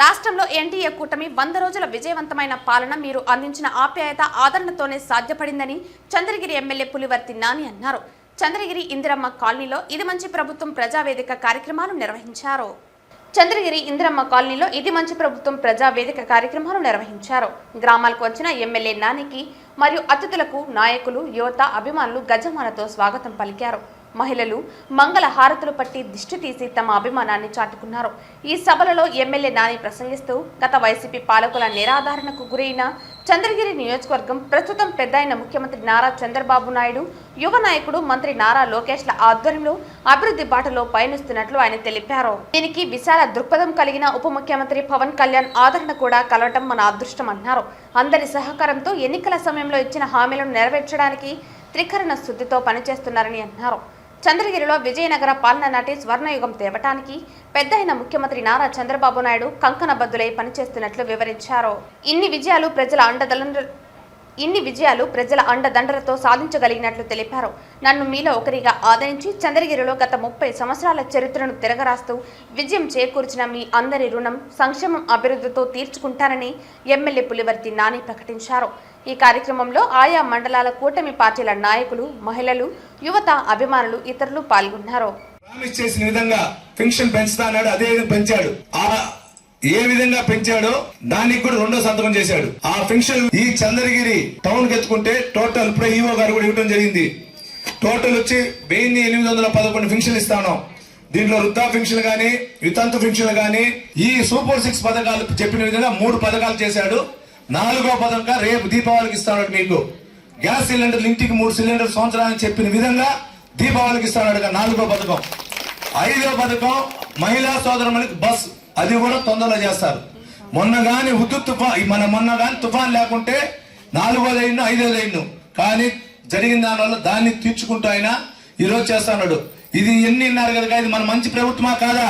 రాష్ట్రంలో ఎన్డీఏ కూటమి 100 రోజుల విజయవంతమైన పాలన మీరు అందించిన ఆప్యాయత ఆదరణతోనే సాధ్యపడిందని చంద్రగిరి ఎమ్మెల్యే పులివర్తి నాని అన్నారు. చంద్రగిరి ఇందిరమ్మ కాలనీలో ఇది మంచి ప్రభుత్వం ప్రజావేదిక కార్యక్రమాలు నిర్వహించారు. చంద్రగిరి ఇందిరమ్మ కాలనీలో ఇది మంచి ప్రభుత్వం ప్రజావేదిక కార్యక్రమాలు నిర్వహించారు. గ్రామాలకు వచ్చిన ఎమ్మెల్యే నానికి మరియు అతిథులకు నాయకులు, యువత, అభిమానులు గజమాలతో స్వాగతం పలికారు. మహిళలు మంగళ హారతులు పట్టి దిష్టి తీసి తమ అభిమానాన్ని చాటుకున్నారు. ఈ సభలలో ఎమ్మెల్యే నాని ప్రసంగిస్తూ గత వైసీపీ పాలకుల నిరాధారణకు గురైన చంద్రగిరి నియోజకవర్గం ప్రస్తుతం పెద్దయిన ముఖ్యమంత్రి నారా చంద్రబాబు నాయుడు, యువ నాయకుడు మంత్రి నారా లోకేష్ల ఆధ్వర్యంలో అభివృద్ధి బాటలో పయనిస్తున్నట్లు ఆయన తెలిపారు. దీనికి విశాల దృక్పథం కలిగిన ఉప ముఖ్యమంత్రి పవన్ కళ్యాణ్ ఆదరణ కూడా కలవటం మన అదృష్టం అన్నారు. అందరి సహకారంతో ఎన్నికల సమయంలో ఇచ్చిన హామీలను నెరవేర్చడానికి త్రికరణ శుద్ధితో పనిచేస్తున్నారని అన్నారు. చంద్రగిరిలో విజయనగర పాలన నాటి స్వర్ణయుగం తేవటానికి పెద్దయిన ముఖ్యమంత్రి నారా చంద్రబాబు నాయుడు కంకణబద్దులై పనిచేస్తున్నట్లు వివరించారు. ఇన్ని విజయాలు ప్రజల అండదండలతో సాధించగలిగినట్లు తెలిపారు. నన్ను మీలో ఒకరిగా ఆదరించి చంద్రగిరిలో గత 30 సంవత్సరాల చరిత్రను తిరగరాస్తూ విజయం చేకూర్చిన మీ అందరి రుణం సంక్షేమం అభివృద్ధితో తీర్చుకుంటానని ఎమ్మెల్యే పులివర్తి నాని ప్రకటించారు. ఈ కార్యక్రమంలో ఆయా మండలాల కూటమి పార్టీల నాయకులు, మహిళలు, యువత, అభిమానులు, ఇతరులు పాల్గొన్నారు. ఏ విధంగా పెంచాడో దానికి కూడా రెండో సంతకం చేశాడు. ఆ పెన్షన్ ఈ చంద్రగిరి టౌన్ కి ఎత్తుకుంటే టోటల్ ఇప్పుడు ఈఓ గారు కూడా ఇవ్వడం జరిగింది. టోటల్ వచ్చి 1811 పెన్షన్ ఇస్తాను. దీంట్లో వృద్ధా పెన్షన్ గానీ, వితంతు పెన్షన్ గానీ, ఈ సూపర్ 6 పథకాలు చెప్పిన విధంగా 3 పథకాలు చేశాడు. 4వ పథకంగా రేపు దీపావళికి ఇస్తాడు. మీకు గ్యాస్ సిలిండర్లు ఇంటికి 3 సిలిండర్ సంవత్సరానికి చెప్పిన విధంగా దీపావళికి ఇస్తాడు. 4వ పథకం. 5వ పథకం మహిళా సోదరులకు బస్, అది కూడా తొందరలో చేస్తారు. మొన్న గాని తుఫాన్ లేకుంటే 4వ లైన్ 5వ లైన్ కానీ జరిగిన దానివల్ల దాన్ని తీర్చుకుంటూ ఆయన ఈరోజు చేస్తున్నాడు. ఇది ఎన్ని విన్నారు కదా, ఇది మన మంచి ప్రభుత్వమా కాదా?